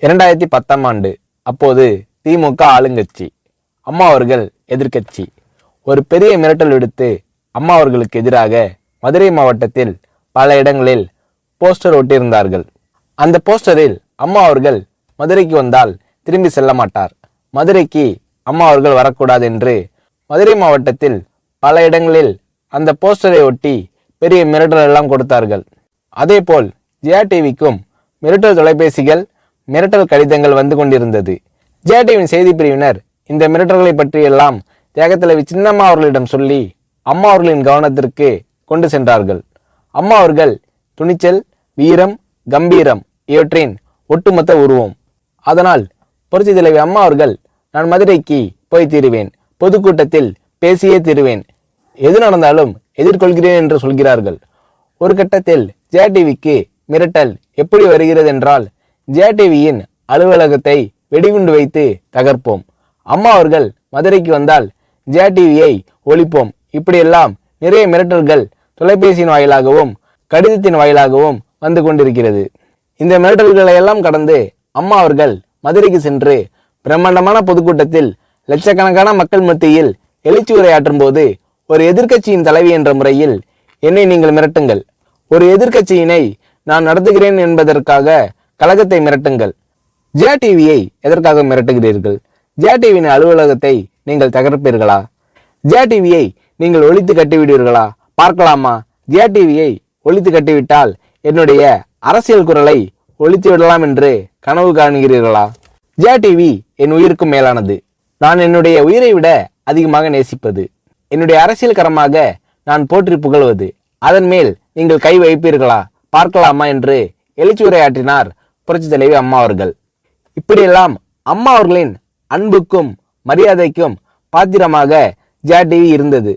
2010ஆம் ஆண்டு. அப்போது திமுக ஆளுங்கட்சி, அம்மா அவர்கள் எதிர்க்கட்சி. ஒரு பெரிய மிரட்டல் விடுத்து அம்மா அவர்களுக்கு எதிராக மதுரை மாவட்டத்தில் பல இடங்களில் போஸ்டர் ஒட்டியிருந்தார்கள். அந்த போஸ்டரில் அம்மா அவர்கள் மதுரைக்கு வந்தால் திரும்பி செல்ல மாட்டார், மதுரைக்கு அம்மா அவர்கள் வரக்கூடாது என்று மதுரை மாவட்டத்தில் பல இடங்களில் அந்த போஸ்டரை ஒட்டி பெரிய மிரட்டல் எல்லாம் கொடுத்தார்கள். அதேபோல் ஜெயா டிவிக்கும் மிரட்டல் தொலைபேசிகள், மிரட்டல் கடிதங்கள் வந்து கொண்டிருந்தது. ஜெயா டிவியின் செய்தி பிரிவினர் இந்த மிரட்டல்களை பற்றியெல்லாம் தியாகத்தலைவி சின்னம்மா அவர்களிடம் சொல்லி அம்மா அவர்களின் கவனத்திற்கு கொண்டு சென்றார்கள். அம்மா அவர்கள் துணிச்சல், வீரம், கம்பீரம் இவற்றின் ஒட்டுமொத்த உருவம். அதனால் புரட்சி தலைவி அம்மா அவர்கள், நான் மதுரைக்கு போய் தீருவேன், பொதுக்கூட்டத்தில் பேசியே தீருவேன், எது நடந்தாலும் எதிர்கொள்கிறேன் என்று சொல்கிறார்கள். ஒரு கட்டத்தில் ஜெயா டிவிக்கு மிரட்டல் எப்படி வருகிறது என்றால், ஜெயா டிவியின் அலுவலகத்தை வெடிகுண்டு வைத்து தகர்ப்போம், அம்மா அவர்கள் மதுரைக்கு வந்தால் ஜெயா டிவியை ஒழிப்போம், இப்படியெல்லாம் நிறைய மிரட்டல்கள் தொலைபேசியின் வாயிலாகவும் கடிதத்தின் வாயிலாகவும் வந்து கொண்டிருக்கிறது. இந்த மிரட்டல்களை எல்லாம் கடந்து அம்மா அவர்கள் மதுரைக்கு சென்று பிரம்மாண்டமான பொதுக்கூட்டத்தில் லட்சக்கணக்கான மக்கள் மத்தியில் எழுச்சி உரையாற்றும் போது, ஒரு எதிர்க்கட்சியின் தலைவி என்ற முறையில் என்னை நீங்கள் மிரட்டுங்கள், ஒரு எதிர்க்கட்சியினை நான் நடத்துகிறேன் என்பதற்காக கழகத்தை மிரட்டுங்கள், ஜெயா டிவியை எதற்காக மிரட்டுகிறீர்கள், ஜெயா டிவியின் அலுவலகத்தை நீங்கள் தகர்ப்பீர்களா, ஜெயா டிவியை நீங்கள் ஒழித்து கட்டிவிடுவீர்களா, பார்க்கலாமா, ஜெயா டிவியை ஒழித்து கட்டிவிட்டால் என்னுடைய அரசியல் குரலை ஒழித்து விடலாம் என்று கனவு காணுகிறீர்களா? ஜெயா டிவி என் உயிருக்கும் மேலானது, நான் என்னுடைய உயிரை விட அதிகமாக நேசிப்பது, என்னுடைய அரசியல் கரமாக நான் போற்றி புகழ்வது, அதன் மேல் நீங்கள் கை வைப்பீர்களா, பார்க்கலாமா என்று எழுச்சி உரையாற்றினார் புரட்சி தலைவி அம்மா அவர்கள். இப்படியெல்லாம் அம்மா அவர்களின் அன்புக்கும் மரியாதைக்கும் பாத்திரமாக ஜெயா டிவி இருந்தது.